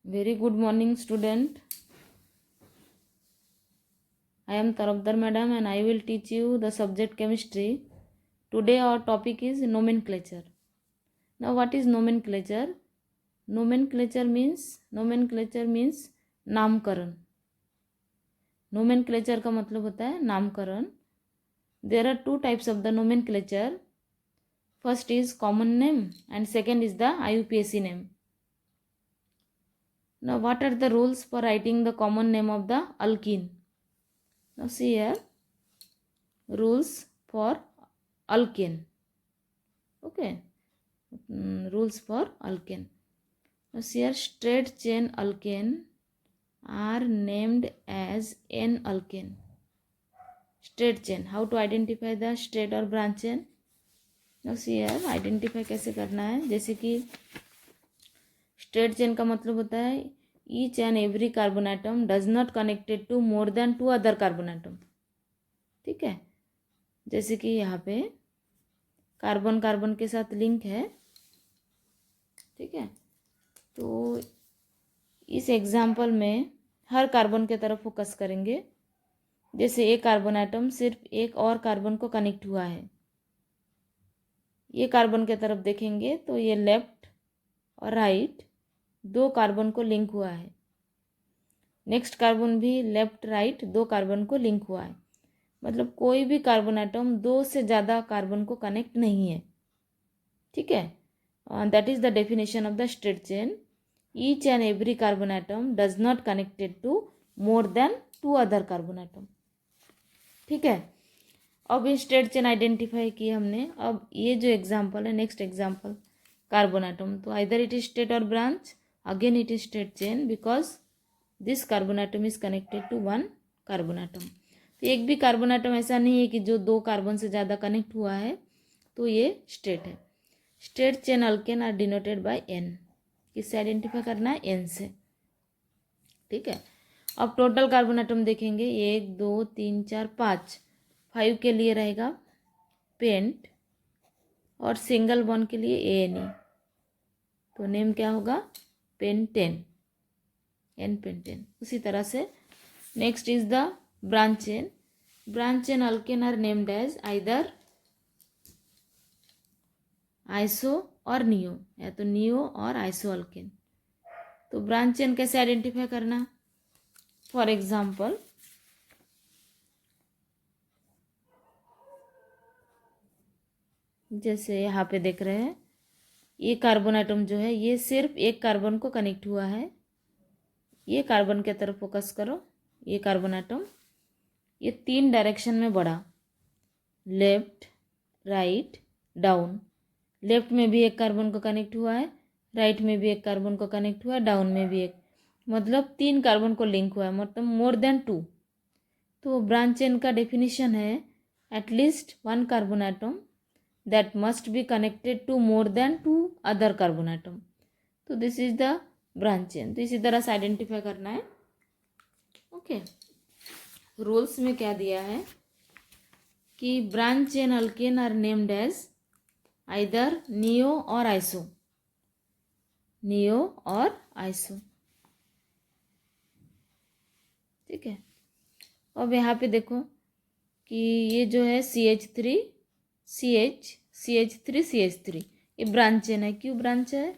Very good morning, student. I am Tarabdar madam and I will teach you the subject chemistry. Today our topic is nomenclature. Now what is nomenclature? Nomenclature means नामकरण. Nomenclature का मतलब होता है नामकरण. There are two types of the nomenclature. First is common name and second is the IUPAC name. Now what are the rules for writing the common name of the alkene? Now see here, rules for alkane. Okay, rules for alkane. Now see here, straight chain alkane are named as N-alkane. Straight chain. How to identify the straight or branch chain? Now see here, identify कैसे करना है. जैसे कि straight chain का मतलब होता है each and every carbon atom does not connected to more than two other carbon atom. ठीक है, जैसे कि यहाँ पे कार्बन कार्बन के साथ लिंक है. ठीक है, तो इस एग्जाम्पल में हर कार्बन के तरफ फोकस करेंगे. जैसे एक कार्बन एटम सिर्फ एक और कार्बन को कनेक्ट हुआ है. ये कार्बन के तरफ देखेंगे तो ये लेफ्ट और राइट दो कार्बन को लिंक हुआ है. नेक्स्ट कार्बन भी लेफ्ट राइट दो कार्बन को लिंक हुआ है. मतलब कोई भी कार्बन एटम दो से ज़्यादा कार्बन को कनेक्ट नहीं है. ठीक है, that is the definition of the straight chain. Each and every carbon atom does not connected to more than two other carbon atom. ठीक है, अब ये स्ट्रेट चेन आइडेंटिफाई किए हमने. अब ये जो एग्जाम्पल है, नेक्स्ट एग्जाम्पल कार्बन एटम, तो either it is straight or branch. Again it is straight chain because this carbon atom is connected to one carbon atom. तो एक भी कार्बन एटम ऐसा नहीं है कि जो दो कार्बन से ज़्यादा कनेक्ट हुआ है, तो ये स्ट्रेट है. Straight chain alkane are denoted by N. किससे आइडेंटिफाई करना है? एन से. ठीक है, अब टोटल कार्बन एटम देखेंगे. 1 2 3 4 5. 5 के लिए रहेगा पेंट और सिंगल बॉन्ड के लिए ANE. तो नेम क्या होगा? पेंटेन. N pentane. उसी तरह से next is the branch chain. Branch chain alkane are named as either iso or neo, या तो नियो और आइसो अल्केन. तो ब्रांच चेन कैसे आइडेंटिफाई करना? फॉर एग्जाम्पल जैसे यहाँ पे देख रहे हैं, ये कार्बन एटम जो है ये सिर्फ एक कार्बन को कनेक्ट हुआ है. ये कार्बन के तरफ फोकस करो. ये कार्बन एटम ये 3 डायरेक्शन में बढ़ा, लेफ्ट राइट डाउन. लेफ्ट में भी एक कार्बन को कनेक्ट हुआ है, राइट में भी एक कार्बन को कनेक्ट हुआ है, डाउन में भी एक. मतलब 3 कार्बन को लिंक हुआ है, मतलब मोर देन 2. तो ब्रांच चेन का डेफिनेशन है at least one carbon atom that must be connected to more than 2 other carbon atom. तो this is the branch chain. तो इसी तरह से आइडेंटिफाई करना है. ओके, रूल्स में क्या दिया है कि branch chain alkane are named as either neo और आइसो. नियो और आइसो. ठीक है, अब यहाँ पे देखो कि ये जो है CH3 CH3 ये ब्रांच चेन है. क्यों ब्रांच है?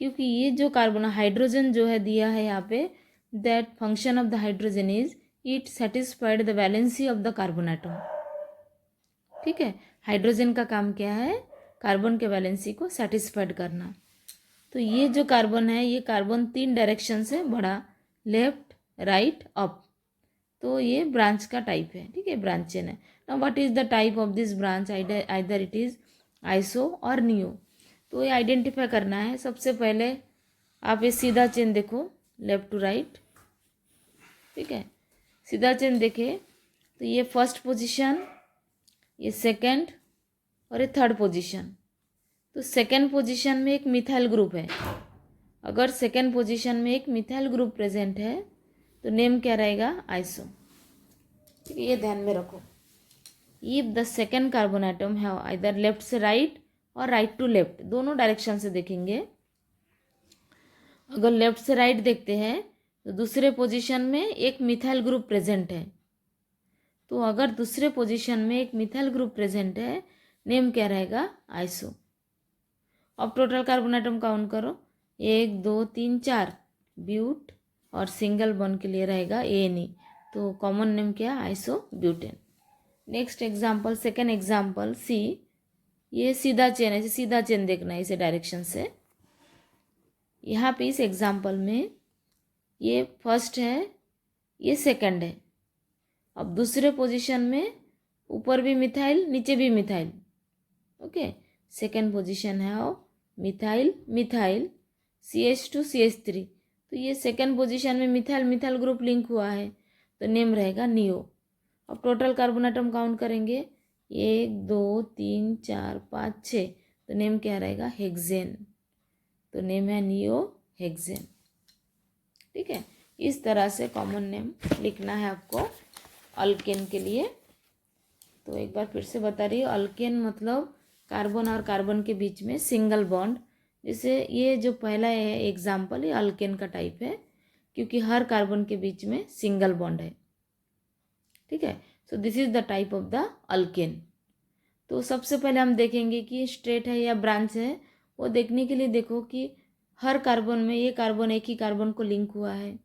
क्योंकि ये जो कार्बन हाइड्रोजन जो है दिया है यहाँ पे, that function of the hydrogen is it satisfied the valency of the carbon atom. ठीक है, हाइड्रोजन का काम क्या है? कार्बन के वैलेंसी को सेटिस्फाइड करना. तो ये जो कार्बन है, ये कार्बन 3 डायरेक्शन से बढ़ा, लेफ्ट राइट अप. तो ये ब्रांच का टाइप है. ठीक है, ब्रांच चेन है. Now what is the type of this branch? Either it is iso or neo. तो ये आइडेंटिफाई करना है. सबसे पहले आप ये सीधा चेन देखो, लेफ्ट टू राइट. ठीक है, सीधा चेन देखे तो ये फर्स्ट पोजीशन, ये सेकंड और ये थर्ड पोजीशन. तो सेकंड पोजीशन में एक मिथाइल ग्रुप है. अगर सेकंड पोजीशन में एक मिथाइल ग्रुप प्रेजेंट है तो नेम क्या रहेगा? आइसो. ठीक है, ये ध्यान में रखो. If the second carbon atom है आइदर लेफ्ट से राइट और राइट टू लेफ्ट, दोनों डायरेक्शन से देखेंगे. अगर लेफ्ट से राइट देखते हैं तो दूसरे पोजीशन में एक मिथाइल ग्रुप प्रेजेंट है। तो अगर दूसरे पोजीशन में एक मिथाइल ग्रुप प्रेजेंट है, नेम क्या रहेगा? आइसो। अब टोटल कार्बन आइटम काउंट करो, 1 2 3 4, ब्यूट और सिंगल बॉन्ड के लिए रहेगा ANE। तो कॉमन नेम क्या? Isobutane. Next example, second example C. ये सीधा चेन है, सीधा चेन देखना है इसे डायरेक्शन से। यहाँ पे इस एग्जाम्पल में ये फर्स्ट है, ये सेकंड है। अब दूसरे पोजीशन में ऊपर भी मिथाइल, नीचे भी मिथाइल। ओके, सेकंड पोजीशन है और मिथाइल मिथाइल CH2 CH3। तो ये सेकंड पोजीशन में मिथाइल मिथाइल ग्रुप लिंक हुआ है, तो नेम रहेगा नियो। अब टोटल कार्बन आइटम काउंट करेंगे, 1 2 3 4 5 6, तो नेम क्या रहेगा? हेक्सेन। तो नेम है नियो हेक्सेन। ठीक है, इस तरह से कॉमन नेम लिखना है आपको अल्केन के लिए। तो एक बार फिर से बता रही हूँ, अल्केन मतलब कार्बन और कार्बन के बीच में सिंगल बॉन्ड। जैसे ये जो पहला है एग्जाम्पल, ये अल्केन का टाइप है क्योंकि हर कार्बन के बीच में सिंगल बॉन्ड है। ठीक है, so this is the type of the alkane. तो सबसे पहले हम देखेंगे कि स्ट्रेट है या ब्रांच है। वो देखने के लिए देखो कि हर कार्बन में ये कार्बन एक ही कार्बन को लिंक हुआ है,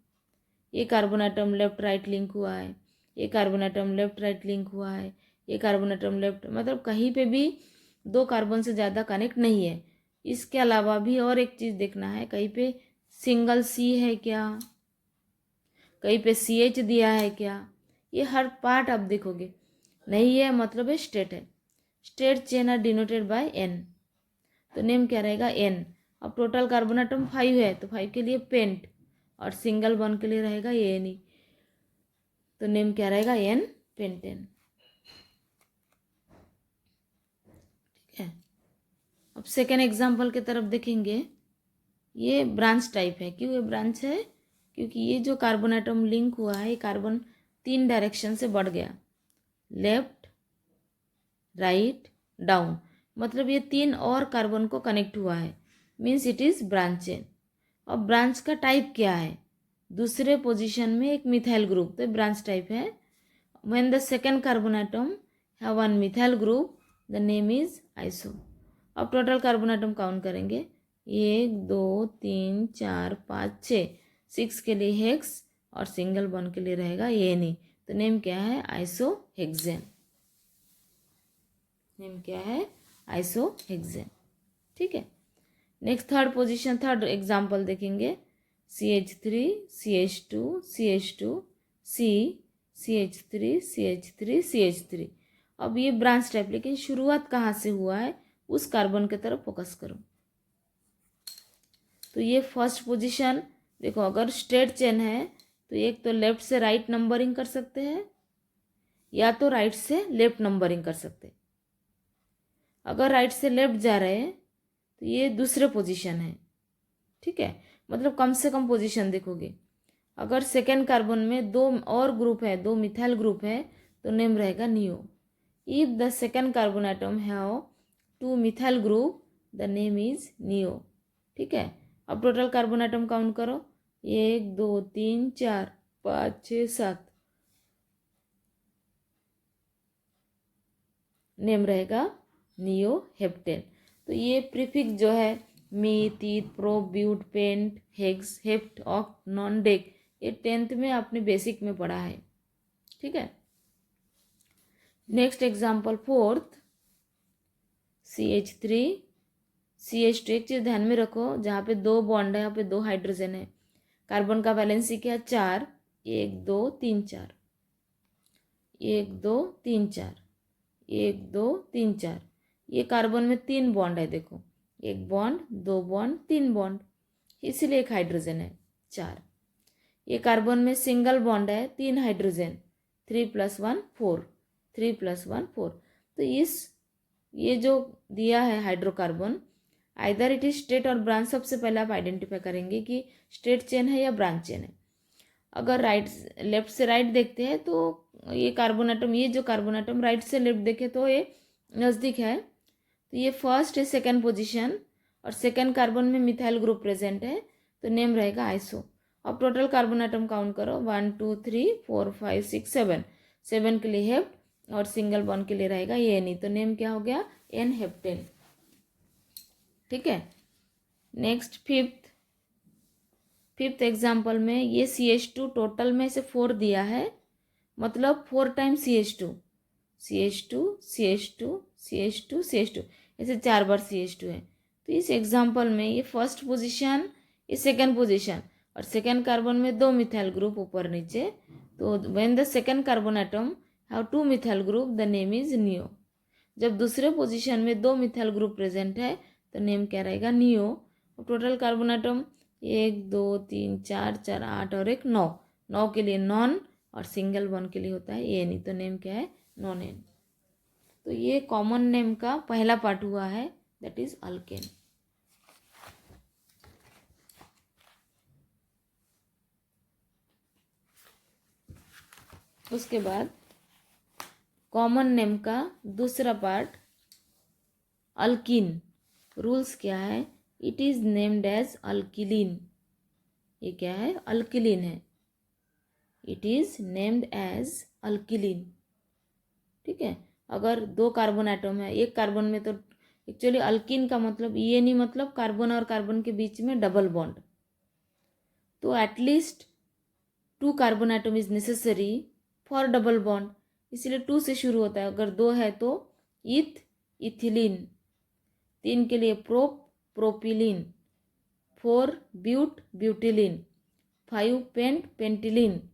ये carbon atom left right link हुआ है, ये carbon atom left right link हुआ है, ये कार्बन आइटम लेफ्ट, मतलब कहीं पे भी दो कार्बन से ज़्यादा कनेक्ट नहीं है। इसके अलावा भी और एक चीज़ देखना है, कहीं पे सिंगल C है क्या, कहीं पे CH दिया है क्या, ये हर पार्ट आप देखोगे। नहीं है मतलब है स्ट्रेट है। Straight chain are denoted by N, तो नेम क्या रहेगा? N। अब टोटल कार्बन आइटम 5 है, तो 5 के लिए पेंट और सिंगल बॉन्ड के लिए रहेगा ANE, तो नेम क्या रहेगा? N pentane. ठीक है, अब सेकेंड एग्जाम्पल की तरफ देखेंगे। ये ब्रांच टाइप है। क्यों ये ब्रांच है? क्योंकि ये जो कार्बन आइटम लिंक हुआ है, ये कार्बन 3 डायरेक्शन से बढ़ गया, लेफ्ट राइट डाउन, मतलब ये 3 और कार्बन को कनेक्ट हुआ है, means it is branch chain. अब ब्रांच का टाइप क्या है? दूसरे पोजीशन में एक मिथाइल ग्रुप, तो ब्रांच टाइप है। When the second carbon atom have one methyl group, the name is iso. अब टोटल कार्बन आइटम काउंट करेंगे, 1 2 3 4 5 6, 6 के लिए हेक्स और सिंगल बॉन्ड के लिए रहेगा ANE, तो नेम क्या है? Iso hexane. नेम क्या है? Iso hexane. ठीक है, next third position, third example देखेंगे। CH3 CH2 CH2 C CH3 CH3 CH3। अब ये ब्रांच टाइप, लेकिन शुरुआत कहाँ से हुआ है उस कार्बन की तरफ फोकस करो। तो ये फर्स्ट पोजीशन देखो, अगर स्ट्रेट चेन है तो एक तो लेफ्ट से राइट नंबरिंग कर सकते हैं या तो राइट से लेफ्ट नंबरिंग कर सकते हैं। अगर राइट से लेफ्ट जा रहे हैं तो ये दूसरे पोजीशन है। ठीक है, मतलब कम से कम पोजीशन देखोगे। अगर सेकेंड कार्बन में 2 और ग्रुप है, 2 मिथाइल ग्रुप है, तो नेम रहेगा neo. If the second carbon atom have 2 methyl group, the name is neo. ठीक है, अब टोटल कार्बन आइटम काउंट करो, 1 2 3 4 5 6 7, नेम रहेगा नियो हेप्टेन। तो ये प्रीफिक्स जो है meth eth prop but pent hex hept oct non dec, ये 10th में आपने बेसिक में पढ़ा है। ठीक है, next example fourth, CH3 CH2। एक चीज़ ध्यान में रखो, जहाँ पे 2 बॉन्ड है यहाँ पे 2 हाइड्रोजन है। कार्बन का वैलेंसी क्या? 4, 1 2 3 4, 1 2 3 4, 1 2 3 4। ये कार्बन में 3 बॉन्ड है, देखो 1 बॉन्ड 2 बॉन्ड 3 बॉन्ड, इसलिए एक हाइड्रोजन है 4। ये कार्बन में सिंगल बॉन्ड है, 3 हाइड्रोजन, 3 + 1 4, 3 + 1 4। तो ये जो दिया है hydrocarbon, either it is straight or branch. सबसे पहले आप आइडेंटिफाई करेंगे कि स्ट्रेट चेन है या ब्रांच चेन है। अगर लेफ्ट से राइट देखते हैं तो ये कार्बन आइटम, ये जो कार्बन आइटम राइट से लेफ्ट देखे तो ये नज़दीक है। तो ये फर्स्ट है सेकेंड पोजीशन और सेकेंड कार्बन में मिथाइल ग्रुप प्रेजेंट है, तो नेम रहेगा आइसो। अब टोटल कार्बन आइटम काउंट करो, 1 2 3 4 5 6 7, 7 के लिए हेप्ट और सिंगल बॉन्ड के लिए रहेगा ये नहीं, तो नेम क्या हो गया, एन हेप्टेन। ठीक है। नेक्स्ट फिफ्थ एग्जाम्पल में ये CH2 टोटल में से 4 दिया है, मतलब 4 time CH2 CH2 CH2 CH2 CH2, ऐसे 4 बार CH2 है। तो इस एग्जाम्पल में ये फर्स्ट पोजीशन, ये सेकंड पोजीशन, और सेकंड कार्बन में 2 मिथाइल ग्रुप ऊपर नीचे, तो when the second carbon atom have 2 methyl group the name is neo. जब दूसरे पोजीशन में 2 मिथाइल ग्रुप प्रेजेंट है तो नेम क्या रहेगा, नियो। टोटल कार्बन एटम 1 2 3 4 4 8 और 1 9, 9 के लिए नॉन और सिंगल बॉन्ड के लिए होता है ए नहीं, तो नेम क्या है, नॉन एन। तो ये कॉमन नेम का पहला पार्ट हुआ है, दैट इज अल्केन। उसके बाद कॉमन नेम का दूसरा पार्ट अल्कीन। रूल्स क्या है, इट इज नेम्ड एज अल्किलीन। ये क्या है, अल्किलीन है, it is named as alkylene. ठीक है। अगर 2 कार्बन एटम है, एक कार्बन में, तो एक्चुअली अल्कीन का मतलब ये नहीं, मतलब कार्बन और कार्बन के बीच में डबल बॉन्ड, तो at least 2 carbon atom is necessary for double bond, इसीलिए 2 से शुरू होता है। अगर 2 है तो इथिलीन, 3 के लिए प्रोपिलीन, 4 ब्यूटिलीन, 5 पेंटिलीन,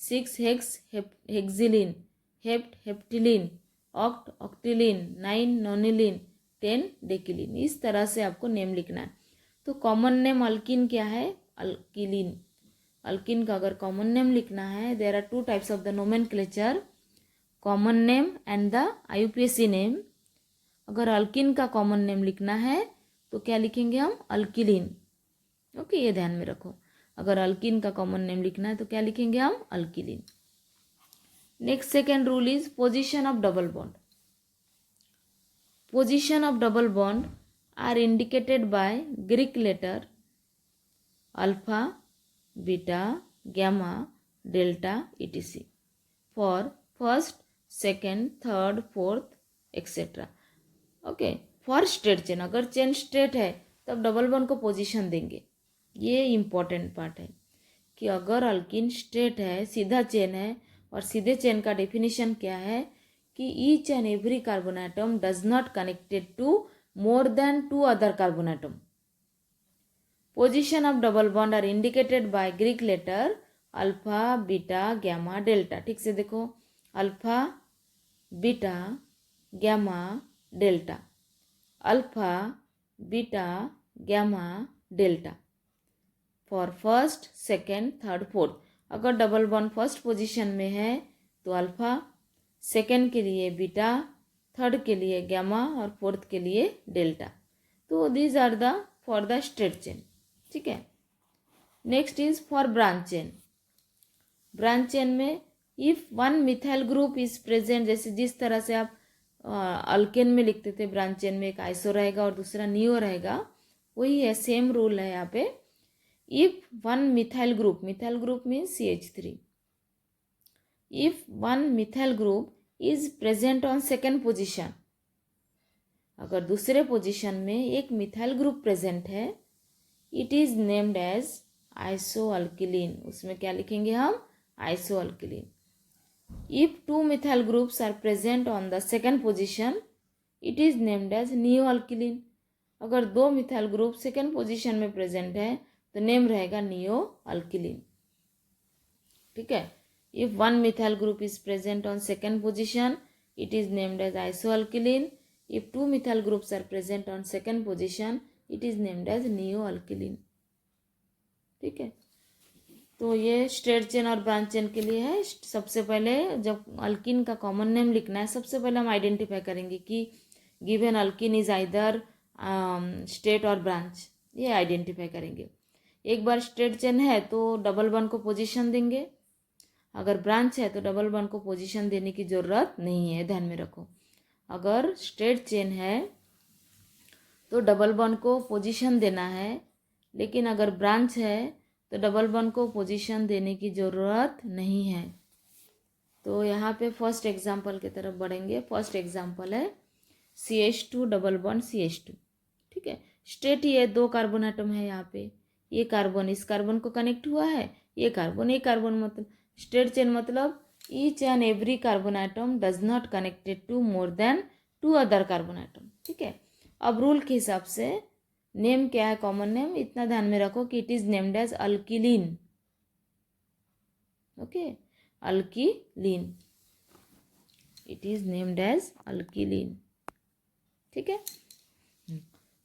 6 हेक्सिलीन, हेप्टिलीन, ऑक्टिलीन, 9 नोनिलीन, 10 डेकिलीन। इस तरह से आपको नेम लिखना है। तो कॉमन नेम अल्किन क्या है, अल्किलीन। अल्किन का अगर कॉमन नेम लिखना है, there are 2 types of the nomenclature, common name and the IUPAC name. अगर अल्किन का कॉमन नेम लिखना है तो क्या लिखेंगे हम, अल्किलीन। ओके, ये ध्यान में रखो। अगर अल्किन का कॉमन नेम लिखना है तो क्या लिखेंगे हम, alkylene. Next second rule is position of double bond. Position of double bond are indicated by Greek letter alpha, beta, gamma, delta etc for first, second, third, fourth etcetera. Okay, for straight chain, अगर chain straight है तब double bond को position देंगे। ये important part है कि अगर alkene straight है, सीधा चेन है, और सीधे चेन का डेफिनेशन क्या है कि each and every carbon atom does not connected to more than 2 other carbon atom. Position of double bond are indicated by Greek letter alpha, beta, gamma, delta. ठीक से देखो, alpha, beta, gamma, delta, alpha, beta, gamma, delta for first, second, third, fourth. अगर double bond first position में है तो alpha, second के लिए beta, third के लिए गैमा और फोर्थ के लिए डेल्टा। तो these are the for the straight chain. ठीक है। Next is for branch chain. Branch chain में if 1 methyl group is present, जैसे जिस तरह से आप अल्केन में लिखते थे, ब्रांच चेन में एक आइसो रहेगा और दूसरा नियो रहेगा, वही है, सेम रूल है यहाँ पे। If 1 methyl group means CH3, if 1 methyl group is present on second position, अगर दूसरे पोजीशन में एक मिथाइल ग्रुप प्रेजेंट है, इट इज नेम्ड एज आइसोअल्किलीन। उसमें क्या लिखेंगे हम, आइसोअल्किलीन। If 2 methyl groups are present on the second position, it is named as neoalkylene. अगर 2 मिथाइल ग्रुप सेकेंड पोजीशन में प्रेजेंट है तो नेम रहेगा नियोअल्किलीन। ठीक है। If 1 methyl group is present on second position, it is named as isoalkylene. If 2 methyl groups are present on second position, it is named as neoalkylene. ठीक है। तो ये स्ट्रेट चेन और ब्रांच चेन के लिए है। सबसे पहले जब अल्किन का कॉमन नेम लिखना है, सबसे पहले हम आइडेंटिफाई करेंगे कि given alkene is either straight or branch, ये आइडेंटिफाई करेंगे। एक बार स्ट्रेट चेन है तो डबल बॉन्ड को पोजीशन देंगे, अगर ब्रांच है तो डबल बॉन्ड को पोजीशन देने की ज़रूरत नहीं है, ध्यान में रखो। अगर स्ट्रेट चेन है तो डबल बॉन्ड को पोजीशन देना है, लेकिन अगर ब्रांच है तो डबल बॉन्ड को पोजीशन देने की ज़रूरत नहीं है। तो यहाँ पे फर्स्ट एग्जाम्पल की तरफ बढ़ेंगे। फर्स्ट एग्जाम्पल है CH2 डबल बॉन्ड CH2। ठीक है, स्ट्रेट ये 2 कार्बन एटम है यहाँ पे, ये कार्बन इस कार्बन को कनेक्ट हुआ है, ये कार्बन, मतलब स्ट्रेट चेन, मतलब each and every carbon atom does not connected to more than 2 other carbon atom. ठीक है, अब रूल के हिसाब से नेम क्या है, कॉमन नेम, इतना ध्यान में रखो कि it is named as alkylene. Okay, alkylene, it is named as alkylene. ठीक है,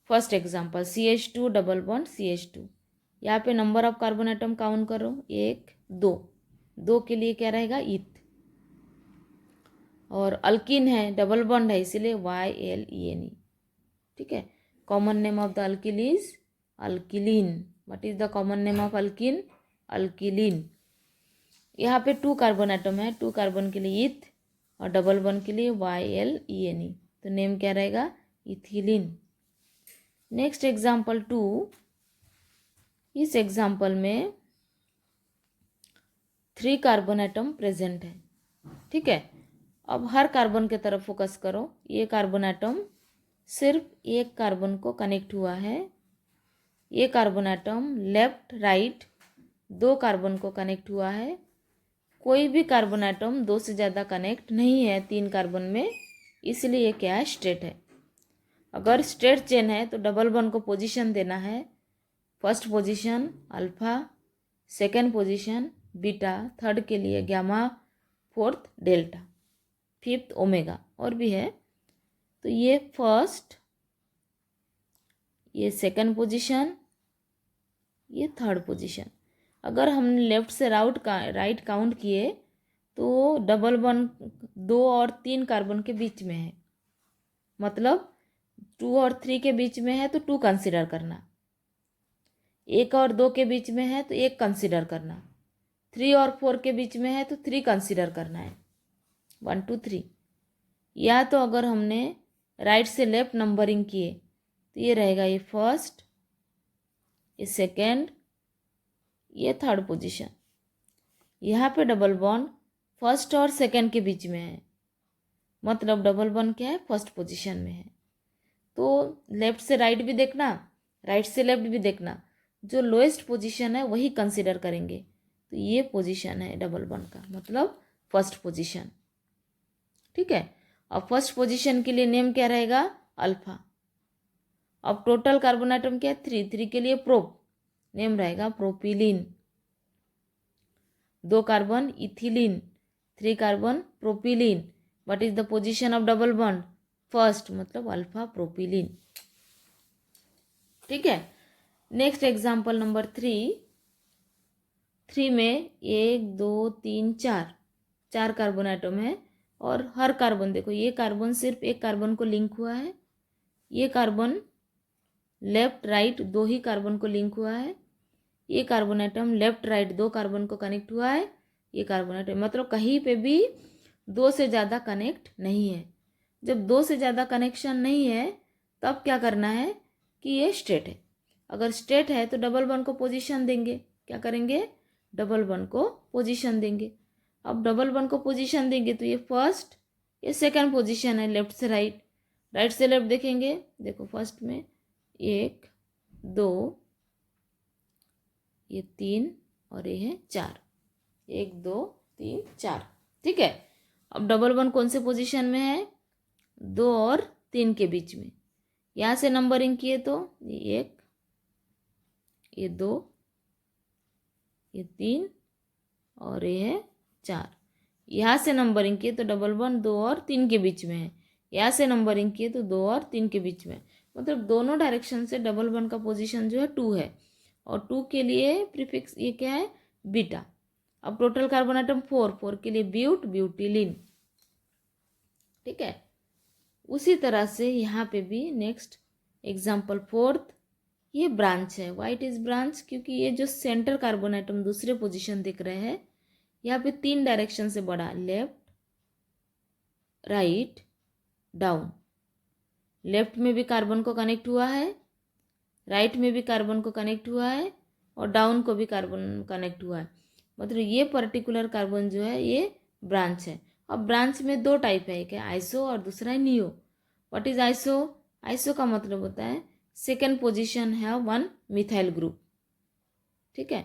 first example CH2 double bond CH2। यहाँ पे number of carbon atom count करो, 1 2, 2 के लिए क्या रहेगा, ईथ। और अल्किन है, डबल बॉन्ड है, इसीलिए YLENE। ठीक है, common name of the alkyl is alkylene. What is the common name of alkyne, alkylene. यहाँ पे 2 कार्बन एटम है, 2 कार्बन के लिए ईथ और डबल बॉन्ड के लिए YLENE, तो नेम क्या रहेगा, इथिलीन। नेक्स्ट एग्जाम्पल 2, इस एग्जाम्पल में 3 कार्बन एटम प्रेजेंट है। ठीक है, अब हर कार्बन के तरफ फोकस करो। ये कार्बन एटम सिर्फ एक कार्बन को कनेक्ट हुआ है, ये carbon atom left right 2 carbon को कनेक्ट हुआ है। कोई भी कार्बन एटम 2 से ज़्यादा कनेक्ट नहीं है 3 कार्बन में, इसलिए ये क्या है, स्ट्रेट है। अगर स्ट्रेट चेन है तो डबल बॉन्ड को पोजीशन देना है। First position alpha, second position beta, third के लिए gamma, fourth delta, fifth omega, और भी है। तो ये फर्स्ट, ये सेकेंड पोजीशन, ये थर्ड पोजीशन। अगर हमने लेफ्ट से राइट काउंट किए तो डबल बॉन्ड 2 और 3 कार्बन के बीच में है, मतलब 2 और 3 के बीच में है तो 2 कंसिडर करना, 1 और 2 के बीच में है तो 1 कंसिडर करना, 3 और 4 के बीच में है तो 3 कंसिडर करना है, 1 2 3। या तो अगर हमने राइट से लेफ्ट नंबरिंग किए तो ये रहेगा, ये फर्स्ट, ये सेकेंड, ये थर्ड पोजीशन। यहाँ पे डबल बॉन्ड फर्स्ट और सेकेंड के बीच में है, मतलब डबल बॉन्ड क्या है, फर्स्ट पोजीशन में है। तो लेफ्ट से राइट भी देखना, राइट से लेफ्ट भी देखना, जो लोएस्ट पोजीशन है वही कंसिडर करेंगे। तो ये पोजीशन है डबल बॉन्ड का, मतलब फर्स्ट पोजीशन। ठीक है, अब फर्स्ट पोजीशन के लिए नेम क्या रहेगा, अल्फा। अब टोटल कार्बन एटम क्या है, 3 के लिए प्रोप, नेम रहेगा propylene. 2 carbon ethylene, 3 carbon propylene. What is the position of double bond, first, मतलब अल्फा प्रोपिलीन। ठीक है, नेक्स्ट एग्जाम्पल नंबर 3 में 1 2 3 4 कार्बन एटम है। और हर कार्बन देखो, ये कार्बन सिर्फ एक कार्बन को लिंक हुआ है, ये कार्बन लेफ्ट राइट 2 ही कार्बन को लिंक हुआ है, ये carbon atom left right 2 carbon को कनेक्ट हुआ है, ये कार्बन एटम, मतलब कहीं पे भी 2 से ज़्यादा कनेक्ट नहीं है। जब 2 से ज़्यादा कनेक्शन नहीं है तब क्या करना है कि ये स्ट्रेट है। अगर स्ट्रेट है तो डबल बॉन्ड को पोजीशन देंगे, क्या करेंगे, डबल बॉन्ड को पोजीशन देंगे। अब डबल बॉन्ड को पोजीशन देंगे तो ये फर्स्ट, ये सेकंड पोजीशन है, लेफ्ट से राइट, राइट से लेफ्ट देखेंगे। देखो फर्स्ट में 1 2, ये 3 और ये है 4, 1 2 3 4। ठीक है, अब डबल बॉन्ड कौन से पोजीशन में है, 2 और 3 के बीच में। यहाँ से नंबरिंग किए तो ये 1, ये 2, ये 3 और ये है 4। यहाँ से नंबरिंग किए तो डबल बॉन्ड 2 और 3 के बीच में है, यहाँ से नंबरिंग किए तो 2 और 3 के बीच में, मतलब दोनों डायरेक्शन से डबल बॉन्ड का पोजीशन जो है 2 है। और 2 के लिए प्रीफिक्स ये क्या है, बीटा। अब टोटल कार्बन एटम 4 के लिए ब्यूटिलीन। ठीक है, उसी तरह से यहाँ पे भी नेक्स्ट एग्जाम्पल 4, ये ब्रांच है। वाइट इज ब्रांच क्योंकि ये जो सेंटर कार्बन एटम दूसरे पोजीशन दिख रहे हैं, यहाँ पे 3 डायरेक्शन से बढ़ा, लेफ्ट राइट डाउन। लेफ्ट में भी कार्बन को कनेक्ट हुआ है, राइट में भी कार्बन को कनेक्ट हुआ है और डाउन को भी कार्बन कनेक्ट हुआ है, मतलब ये पर्टिकुलर कार्बन जो है ये ब्रांच है। अब ब्रांच में दो टाइप है, एक है आइसो और दूसरा है neo. What is iso? Iso का मतलब होता है सेकेंड पोजिशन है वन मिथाइल ग्रुप, ठीक है।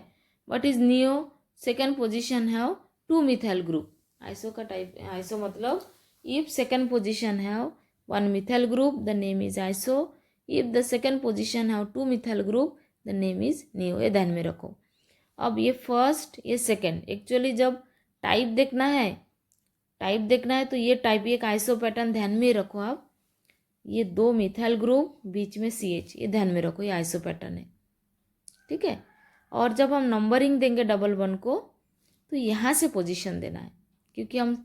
What is neo? Second position है टू मिथाइल ग्रुप। आइसो का टाइप, आइसो मतलब इफ सेकेंड पोजिशन है one methyl group the name is iso, if the second position है two methyl group the name is neo. ये ध्यान में रखो। अब ये फर्स्ट ये सेकेंड, एक्चुअली जब टाइप देखना है तो ये टाइप एक आइसो पैटर्न ध्यान में रखो आप। ये दो मिथाइल ग्रुप बीच में CH, ये ध्यान में रखो, ये आइसो पैटर्न है, ठीक है। और जब हम नंबरिंग देंगे डबल वन को तो यहाँ से पोजीशन देना है, क्योंकि हम,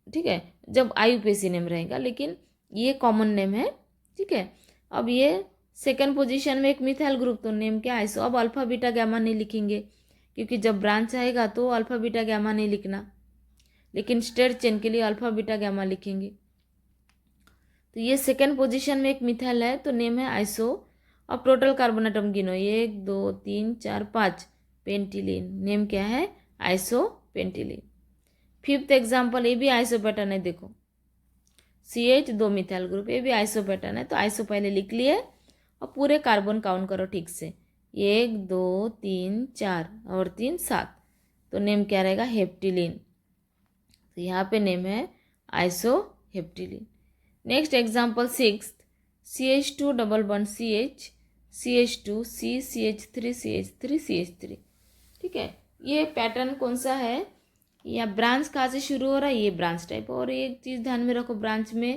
ठीक है, जब IUPAC नेम रहेगा, लेकिन ये कॉमन नेम है, ठीक है। अब ये सेकेंड पोजीशन में एक मिथाइल ग्रुप, तो नेम क्या आइसो। अब अल्फा बीटा गैमा नहीं लिखेंगे, क्योंकि जब ब्रांच आएगा तो अल्फा बीटा गैमा नहीं लिखना, लेकिन स्टेट चेन के लिए अल्फा बीटा गैमा लिखेंगे। तो ये सेकेंड पोजीशन में एक मिथाइल है तो नेम है आइसो। अब टोटल कार्बन एटम गिनो, 1 2 3 4 5, पेंटिलीन, नेम क्या है? आइसो पेंटिलीन। फिफ्थ एग्जाम्पल, ये भी आइसो पैटर्न है, देखो CH दो मिथाइल ग्रुप, ये भी आइसो पैटर्न है। तो आइसो पहले लिख लिए और पूरे कार्बन काउंट करो ठीक से, 1 2 3 4 और 3 7, तो नेम क्या रहेगा? हेप्टिलीन। तो यहाँ पे नेम है iso heptylene. Next example sixth, CH2 double bond CH, CH2 C CH3 CH3 CH3, ठीक है। ये पैटर्न कौन सा है, या ब्रांच कहाँ से शुरू हो रहा है? ये ब्रांच टाइप। और एक चीज़ ध्यान में रखो, ब्रांच में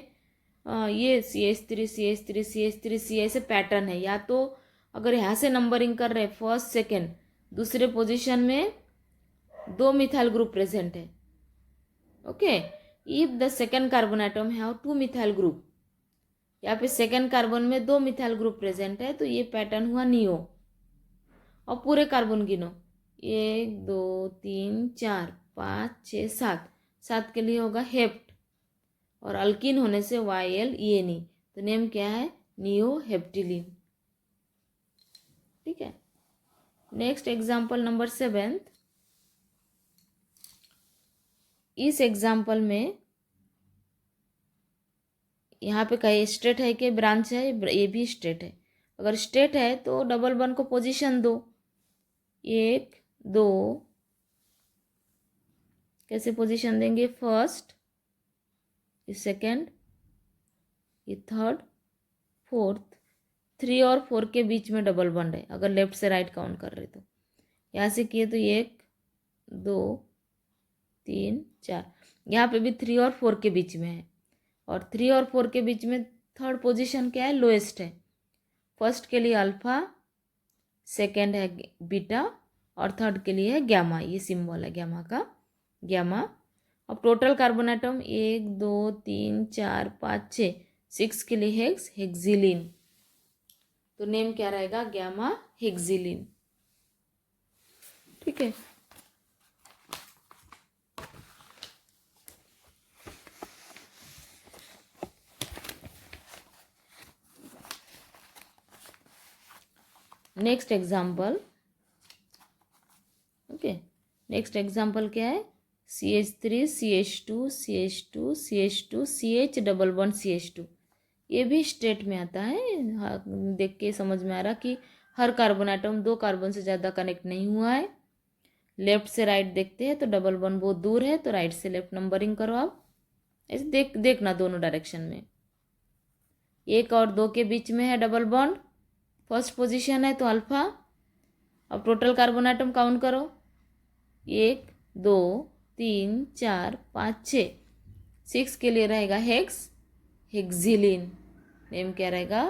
ये CH3 CH3 CH3 C ऐसे पैटर्न है। या तो अगर यहाँ से नंबरिंग कर रहे हैं फर्स्ट सेकेंड, दूसरे पोजीशन में दो मिथाइल ग्रुप प्रेजेंट है, okay. If the second carbon atom have to methyl group, यहाँ पे सेकेंड कार्बन में दो मिथाइल ग्रुप प्रेजेंट है, तो ये पैटर्न हुआ नियो। और पूरे कार्बन गिनो, 1 2 3 4 5 6 7, 7 के लिए होगा हेप्ट, और अल्किन होने से YLENE, तो नेम क्या है? नियो हेप्टिलीन, ठीक है। नेक्स्ट एग्जाम्पल नंबर 7, इस एग्जाम्पल में यहाँ पे कहीं स्ट्रेट है कि ब्रांच है? ये भी स्ट्रेट है। अगर स्ट्रेट है तो डबल वन को पोजीशन दो, 1 2, कैसे पोजीशन देंगे? फर्स्ट, ये सेकेंड, ये थर्ड, फोर्थ, 3 और 4 के बीच में डबल बॉन्ड है, अगर लेफ्ट से राइट काउंट कर रहे तो। यहाँ से किए तो 1 2 3 4, यहाँ पे भी 3 और 4 के बीच में है, और 3 और 4 के बीच में थर्ड पोजीशन क्या है? लोएस्ट है। फर्स्ट के लिए अल्फा, सेकेंड है बीटा, और थर्ड के लिए है गैमा, ये सिंबल है गैमा का, गैमा। अब टोटल कार्बन एटम 1 2 3 4 5 6, 6 के लिए हेक्स, हेक्सिलीन, तो नेम क्या रहेगा? गैमा हेक्सिलीन, ठीक है। Next example, okay, next example क्या है? CH3 CH2 CH2 CH2 CH double bond CH2, ये भी स्ट्रेट में आता है। हाँ, देख के समझ में आ रहा कि हर कार्बन आइटम दो कार्बन से ज़्यादा कनेक्ट नहीं हुआ है। लेफ्ट से राइट देखते हैं तो डबल बॉन्ड बहुत दूर है, तो राइट से लेफ्ट नंबरिंग करो आप, ऐसे देखना दोनों डायरेक्शन में। 1 और 2 के बीच में है डबल बॉन्ड, फर्स्ट पोजीशन है तो अल्फा। अब टोटल कार्बन आइटम काउंट करो, 1 2 3 4 5 6, 6 के लिए रहेगा हेक्स, हेक्सिलीन, नेम क्या रहेगा?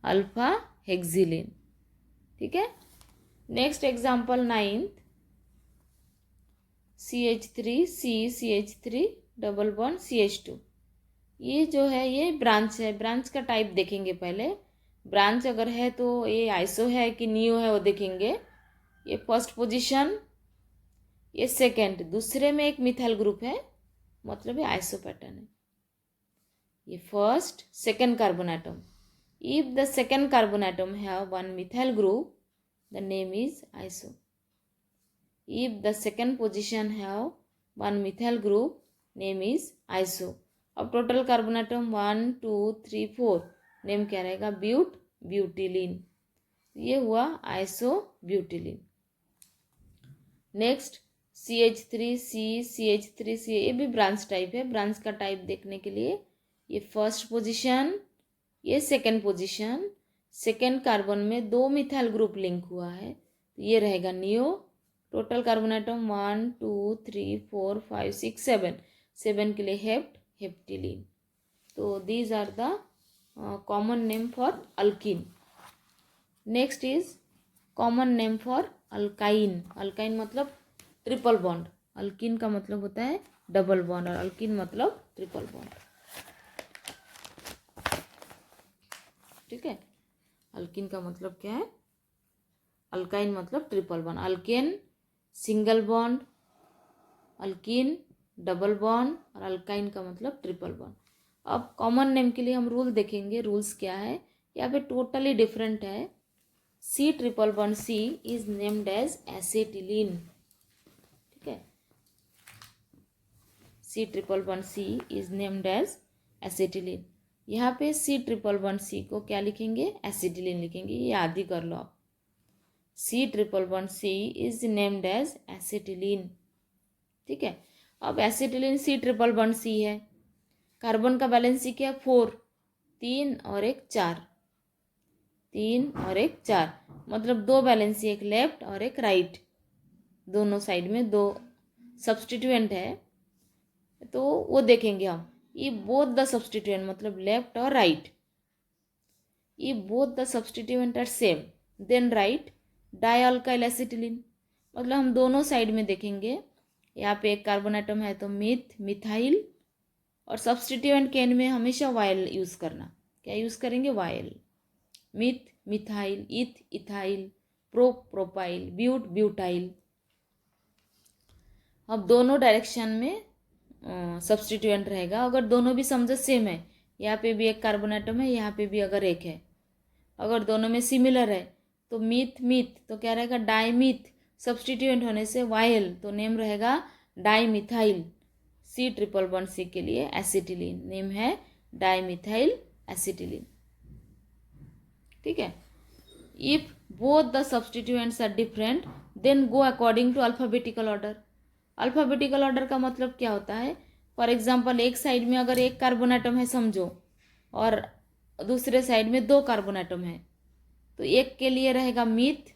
अल्फा हेक्सिलीन, ठीक है। Next example 9, CH3 C CH3 double bond CH2, ये जो है ये ब्रांच है। ब्रांच का टाइप देखेंगे पहले, ब्रांच अगर है तो ये आइसो है कि नियो है वो देखेंगे। ये फर्स्ट पोजीशन, ये सेकेंड, दूसरे में एक मिथाइल ग्रुप है, मतलब ये आइसो पैटर्न है। ये first second carbon atom, If the second carbon atom have one methyl group, the name is iso. If the second position have one methyl group, name is iso. अब total carbon atom 1 2 3 4, name क्या रहेगा? ब्यूटिलीन. ये हुआ iso ब्यूटिलीन. Next CH3C, CH3C, ये भी branch type है. Branch का type देखने के लिए ये फर्स्ट पोजीशन, ये सेकंड पोजीशन, सेकंड कार्बन में 2 मिथाइल ग्रुप लिंक हुआ है, तो ये रहेगा नियो. टोटल कार्बन एटम 1 2 3 4 5 6 7, 7 के लिए हेप्टिलीन. तो these are the common name for alkene. Next is common name for alkyne. Alkyne मतलब ट्रिपल बॉन्ड. अल्कीन का मतलब होता है डबल बॉन्ड और अल्कीन मतलब ट्रिपल बॉन्ड. ठीक है. अल्कीन का मतलब क्या है? अल्काइन मतलब triple bond. Alkane single bond, alkene double bond और अल्काइन का मतलब ट्रिपल बॉन्ड. अब कॉमन नेम के लिए हम रूल देखेंगे. रूल्स क्या है? यहाँ पे टोटली डिफरेंट है. C triple bond C is named as acetylene. ठीक है. C triple bond C is named as acetylene. यहाँ पे C ट्रिपल बॉन्ड C को क्या लिखेंगे? एसिटिलीन लिखेंगे. ये याद ही कर लो आप. C triple bond C is named as acetylene. ठीक है. अब acetylene C triple bond C है. कार्बन का बैलेंस क्या है? 4. 3 और 1 4. 3 और 1 4, मतलब 2 बैलेंसी, एक लेफ्ट और एक राइट. दोनों साइड में 2 सब्सटीट्यूएंट है, तो वो देखेंगे हम. ये बोथ द सब्सटीट्यूएंट मतलब लेफ्ट और राइट. ये both the substituent are same, then right dialkyl acetylene. मतलब हम दोनों साइड में देखेंगे. यहाँ पे एक कार्बन एटम है तो मिथाइल, और सब्सटीट्यूएंट के एंड में हमेशा वाइल यूज करना. क्या यूज करेंगे? While. Methyl, ethyl, propyl, butyl. अब दोनों डायरेक्शन में सब्सटीट्यूएंट रहेगा. अगर दोनों भी समझो सेम है, यहाँ पे भी एक कार्बन एटम है, यहाँ पे भी अगर एक है, अगर दोनों में सिमिलर है तो मिथ तो क्या रहेगा? डाइमिथ. सब्सटीट्यूएंट होने से वाइल, तो नेम रहेगा dimethyl. C triple bond C के लिए एसिटिलीन, नेम है डाइमिथाइल एसिटिलीन. ठीक है. If both the substituents are different, then go according to alphabetical order. Alphabetical order का मतलब क्या होता है? फॉर एग्जाम्पल, एक साइड में अगर एक कार्बन एटम है समझो, और दूसरे साइड में 2 कार्बन एटम है, तो एक के लिए रहेगा मिथ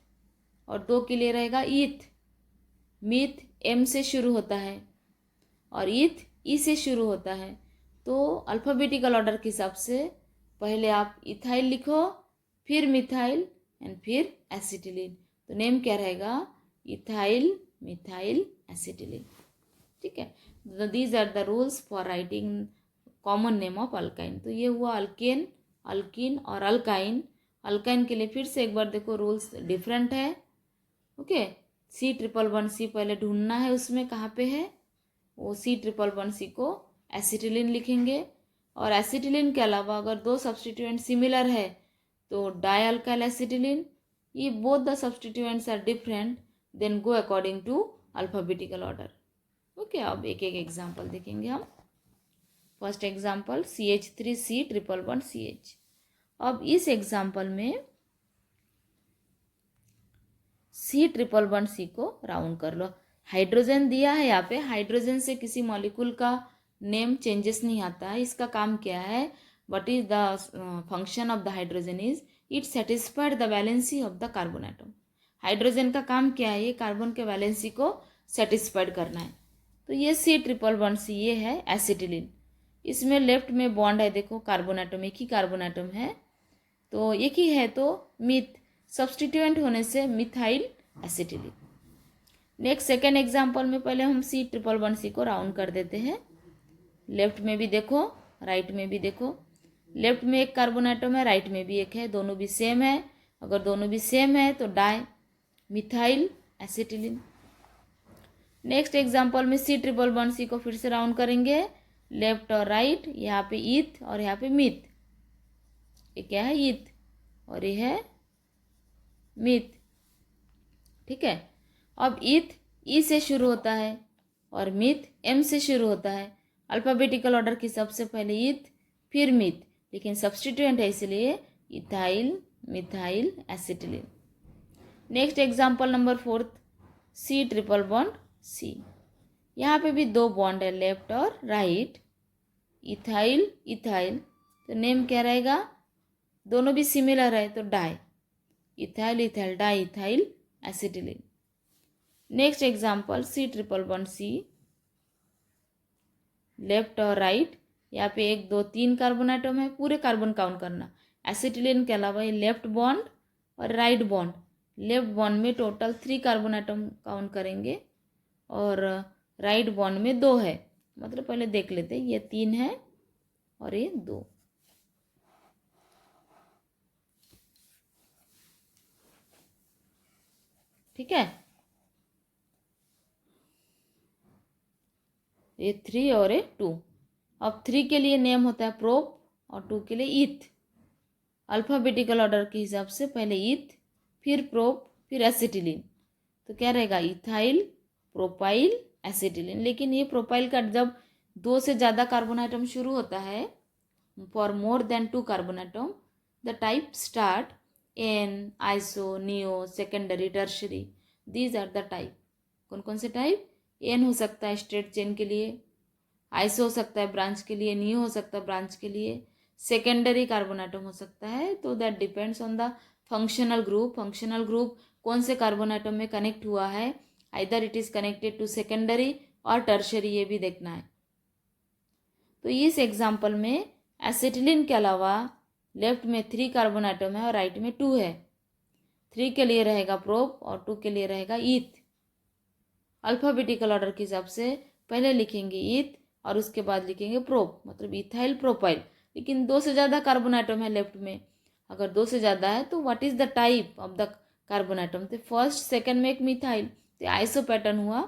और 2 के लिए रहेगा ईथ. मिथ M से शुरू होता है और ईथ E से शुरू होता है. तो अल्फाबेटिकल ऑर्डर के हिसाब से पहले आप इथाइल लिखो, फिर मिथाइल एंड फिर एसिटिलीन. तो नेम क्या रहेगा? Ethyl methyl acetylene. ठीक है. These are the rules for writing common name of alkyne. तो ये हुआ अल्केन, अल्कीन और अल्काइन. अल्काइन के लिए फिर से एक बार देखो, रूल्स डिफरेंट है. Okay. C triple bond C पहले ढूंढना है, उसमें कहाँ पे है वो. C ट्रिपल बॉन्ड C को एसिटिलीन लिखेंगे. और एसिटिलीन के अलावा अगर 2 सब्सटीट्यूएंट सिमिलर है तो डाइअल्काइल एसिटिलीन. ये both the substituents are different, then go according to alphabetical order. Okay. अब एक एक एग्जाम्पल देखेंगे हम. First example CH3C triple bond CH. अब इस एग्जाम्पल में C ट्रिपल बॉन्ड C को राउंड कर लो. हाइड्रोजन दिया है यहाँ पे. हाइड्रोजन से किसी मॉलिक्यूल का नेम चेंजेस नहीं आता है. इसका काम क्या है? What is the function of the hydrogen is it satisfied the valency of the carbon atom. Hydrogen का काम क्या है? ये कार्बन के वैलेंसी को सेटिस्फाइड करना है. तो ये C ट्रिपल बॉन्ड C ये है एसिटिलीन. इसमें लेफ्ट में बॉन्ड है, देखो कार्बन एटम, एक ही कार्बन एटम है, तो एक ही है, तो मिथ. सब्सटीट्यूएंट होने से methyl acetylene. Next second example में पहले हम C ट्रिपल बॉन्ड C को राउंड कर देते हैं. लेफ्ट में भी देखो, राइट में भी देखो. लेफ्ट में एक कार्बन एटम है, राइट में भी एक है, दोनों भी सेम है. अगर दोनों भी सेम है तो di methyl acetylene. Next example में C ट्रिपल बॉन्ड C को फिर से राउंड करेंगे, लेफ्ट और राइट. यहाँ पे ईथ और यहाँ पे मिथ. ये क्या है, ईथ, और ये है मीथ। ठीक है, अब ईथ ई से शुरू होता है और मीथ एम से शुरू होता है। अल्फ़ाबेटिकल ऑर्डर की सबसे पहले ईथ फिर मीथ, लेकिन सब्स्टिट्यूएंट है इसलिए ethyl methyl acetylene. Next example number 4, C triple bond C. यहाँ पे भी दो बॉन्ड है, लेफ्ट और राइट, इथाइल इथाइल, तो नेम क्या रहेगा, दोनों भी सिमिलर है तो di, ethyl ethyl di ethyl acetylene. Next example C triple bond C, left और राइट, यहाँ पे 1 2 3 कार्बन आइटम है, पूरे कार्बन काउंट करना। एसिटिलीन के अलावा ये लेफ्ट बॉन्ड और राइट बॉन्ड, लेफ्ट बॉन्ड में टोटल 3 कार्बन आइटम काउंट करेंगे और राइट बॉन्ड में 2 है, मतलब पहले देख लेते हैं, ये 3 है और ये 2। ठीक है, ये 3 और ये 2। अब 3 के लिए नेम होता है प्रोप और 2 के लिए ईथ। अल्फ़ाबेटिकल ऑर्डर के हिसाब से पहले ईथ फिर प्रोप फिर एसिटिलीन, तो क्या रहेगा, इथाइल प्रोपाइल एसिटिलीन। लेकिन ये प्रोपाइल का जब 2 से ज़्यादा कार्बन आइटम शुरू होता है, for more than 2 carbon atom, the type start n, iso, neo, secondary, tertiary, these are the type. कौन कौन से टाइप, एन हो सकता है स्ट्रेट चेन के लिए, आइसो हो सकता है ब्रांच के लिए, नियो हो सकता है ब्रांच के लिए, सेकेंडरी कार्बन आइटम हो सकता है। तो that depends on the functional group. Functional group कौन से कार्बन आइटम में कनेक्ट हुआ है, either it is connected to secondary और टर्शरी, ये भी देखना है। तो इस एग्जाम्पल में एसिटिलीन के अलावा लेफ्ट में 3 कार्बन आइटम है और राइट में 2 है। 3 के लिए रहेगा प्रोप और 2 के लिए रहेगा ईथ। अल्फ़ाबेटिकल ऑर्डर के हिसाब से पहले लिखेंगे ईथ और उसके बाद लिखेंगे प्रोप, मतलब इथाइल प्रोपाइल। लेकिन 2 से ज़्यादा कार्बन आइटम है लेफ्ट में, अगर 2 से ज़्यादा है तो what is the type of the carbon atom, तो फर्स्ट सेकेंड में एक मिथाइल, तो आइसो पैटर्न हुआ,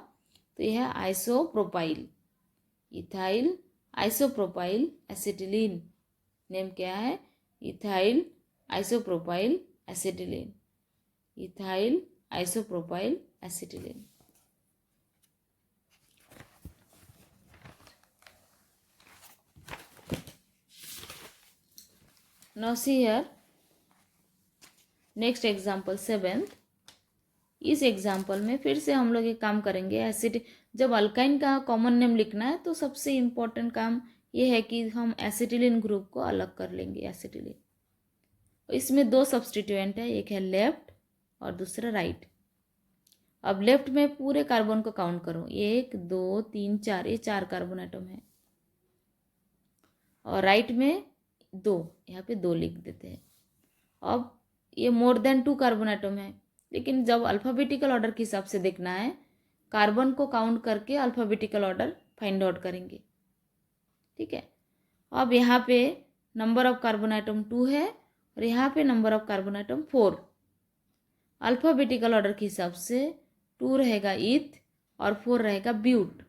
तो यह है isopropyl, ethyl isopropyl acetylene. Name क्या है, ethyl isopropyl acetylene, ethyl isopropyl acetylene. Now see here, next example 7th। इस एग्जाम्पल में फिर से हम लोग एक काम करेंगे, एसिड, जब अल्काइन का कॉमन नेम लिखना है तो सबसे इम्पोर्टेंट काम ये है कि हम एसिटिलीन ग्रुप को अलग कर लेंगे। एसिटिलीन, इसमें 2 सब्स्टिट्यूएंट है, एक है लेफ्ट और दूसरा राइट। अब लेफ्ट में पूरे कार्बन को काउंट करो, 1 2 3 4, ये 4 कार्बन आइटम है, और राइट में 2, यहाँ पे 2 लिख देते हैं। अब ये मोर देन 2 कार्बन आइटम है, लेकिन जब अल्फ़ाबेटिकल ऑर्डर के हिसाब से देखना है, कार्बन को काउंट करके अल्फ़ाबेटिकल ऑर्डर फाइंड आउट करेंगे। ठीक है, अब यहाँ पे नंबर ऑफ कार्बन आइटम 2 है और यहाँ पे number of carbon atom 4। Alphabetical order के हिसाब से 2 रहेगा ईथ और 4 रहेगा ब्यूट।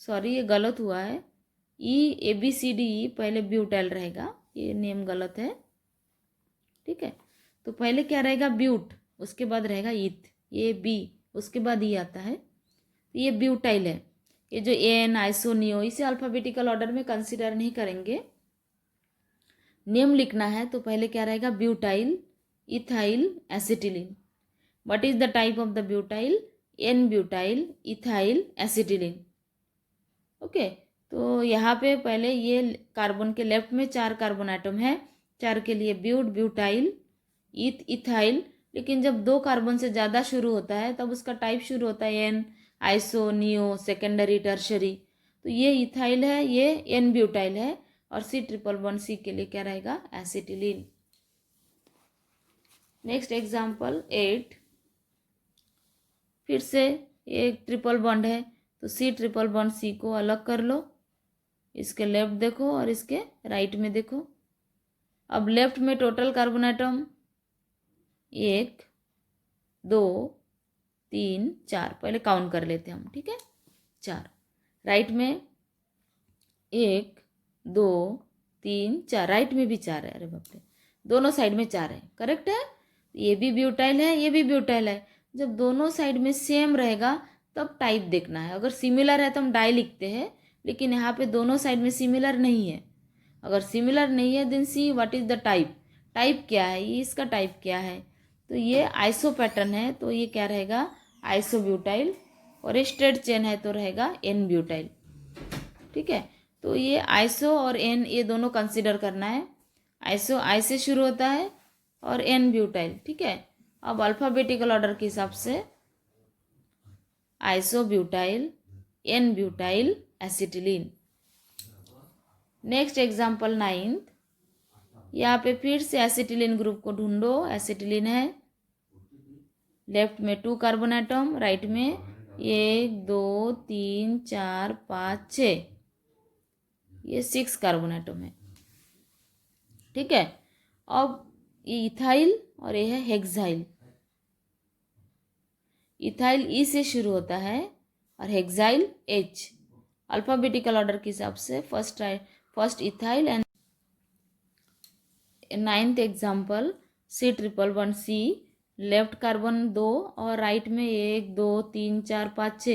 सॉरी, ये गलत हुआ है, ABCDE पहले ब्यूटाइल रहेगा, ये नेम गलत है। ठीक है, तो पहले क्या रहेगा, ब्यूट, उसके बाद रहेगा ईथ, ये बी, उसके बाद ई आता है, तो ये ब्यूटाइल है। ये जो एन, आइसो, नियो, इसे अल्फ़ाबेटिकल ऑर्डर में कंसीडर नहीं करेंगे। नेम लिखना है तो पहले क्या रहेगा, butyl ethyl acetylene. What is the type of the butyl, n butyl ethyl acetylene. Okay, तो यहाँ पे पहले ये कार्बन के लेफ्ट में 4 कार्बन आइटम है, 4 के लिए ब्यूट ब्यूटाइल ईथ इथाइल। लेकिन जब 2 कार्बन से ज़्यादा शुरू होता है तब उसका टाइप शुरू होता है n, iso, neo, secondary, tertiary. तो ये इथाइल है, ये एन ब्यूटाइल है, और सी ट्रिपल बॉन्ड सी के लिए क्या रहेगा, एसिटिलीन। नेक्स्ट एग्जाम्पल 8, फिर से एक ट्रिपल बॉन्ड है, तो सी ट्रिपल बॉन्ड सी को अलग कर लो, इसके लेफ्ट देखो और इसके राइट में देखो। अब लेफ्ट में टोटल कार्बन आइटम 1 2 3 4, पहले काउंट कर लेते हैं हम। ठीक है, 4। राइट में 1 2 3 4, राइट में भी 4 है, अरे बाप रे, दोनों साइड में 4 है, करेक्ट है। ये भी ब्यूटाइल है, ये भी ब्यूटाइल है। जब दोनों साइड में सेम रहेगा तब टाइप देखना है। अगर सिमिलर है तो हम डाई लिखते हैं, लेकिन यहाँ पे दोनों साइड में सिमिलर नहीं है। अगर सिमिलर नहीं है then see what is the type, type क्या है, ये इसका टाइप क्या है। तो ये आइसो पैटर्न है तो ये क्या रहेगा, आइसोब्यूटाइल। और ये स्ट्रेट चेन है तो रहेगा एन ब्यूटाइल। ठीक है, तो ये आइसो और एन ये दोनों कंसिडर करना है। आइसो आई से शुरू होता है और एन ब्यूटाइल। ठीक है, अब अल्फ़ाबेटिकल ऑर्डर के हिसाब से isobutyl, n butyl, acetylene. Next example 9th, यहाँ पे फिर से एसिटिलीन ग्रुप को ढूंढो। एसिटिलीन है, लेफ्ट में 2 कार्बन एटम, राइट में 1 2 3 4 5 6, ये 6 कार्बन एटम है। ठीक है, अब ये इथाइल और ये है हेक्साइल। इथाइल ई से शुरू होता है और हेक्साइल एच। अल्फ़ाबेटिकल ऑर्डर के हिसाब से first ethyl and 9th example C111C, left carbon 2 और राइट में 1 2 3 4 5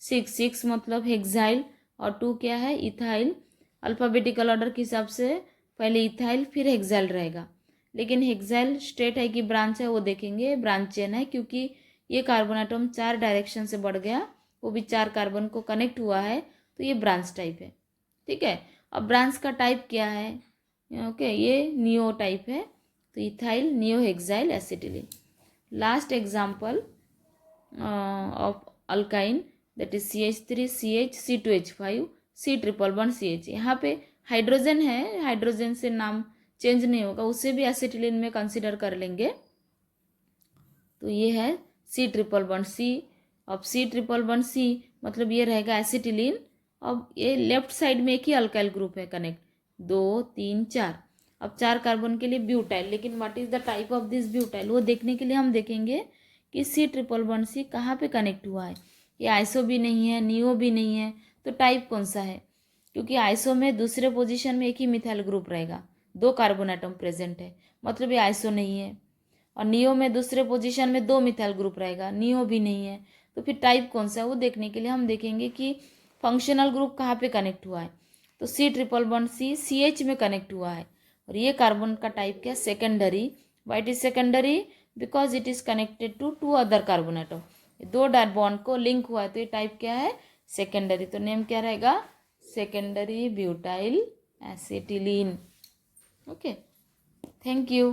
6, 6 मतलब हेक्साइल और 2 क्या है, इथाइल। अल्फ़ाबेटिकल ऑर्डर के हिसाब से पहले इथाइल फिर हेक्साइल रहेगा, लेकिन हेक्साइल स्ट्रेट है कि ब्रांच है वो देखेंगे। ब्रांच चेन है क्योंकि ये कार्बन एटम 4 डायरेक्शन से बढ़ गया, वो भी 4 कार्बन को कनेक्ट हुआ है, तो ये ब्रांच टाइप है। ठीक है, अब ब्रांच का टाइप क्या है, ओके ये नियो टाइप है, तो ethyl neo hexyl acetylene. Last example of alkyne that is CH3CH C2H5 C111CH। यहाँ पे हाइड्रोजन है, हाइड्रोजन से नाम चेंज नहीं होगा, उसे भी एसिटिलीन में कंसिडर कर लेंगे। तो ये है C111C। अब C111C मतलब ये रहेगा एसिटिलीन। अब ये लेफ्ट साइड में एक ही अल्काइल ग्रुप है कनेक्ट, 2 3 4। अब 4 कार्बन के लिए ब्यूटाइल, लेकिन what is the type of this butyl वो देखने के लिए हम देखेंगे कि C111C कहाँ पे कनेक्ट हुआ है। ये आइसो भी नहीं है, नियो भी नहीं है, तो टाइप कौन सा है। क्योंकि आइसो में दूसरे पोजीशन में एक ही मिथाइल ग्रुप रहेगा, 2 कार्बन एटम प्रेजेंट है, मतलब ये आइसो नहीं है। और नियो में दूसरे पोजीशन में 2 मिथाइल ग्रुप रहेगा, नियो भी नहीं है, तो फिर टाइप कौन सा है वो देखने के लिए हम देखेंगे कि फंक्शनल ग्रुप कहाँ पे कनेक्ट हुआ है। तो C111C CH में कनेक्ट हुआ है और ये कार्बन का टाइप क्या, secondary. Why it is secondary because it is connected to 2 other carbon atom, 2 bond को लिंक हुआ है, तो ये टाइप क्या है, सेकेंडरी। तो नेम क्या रहेगा, secondary butyl acetylene. Okay, thank you.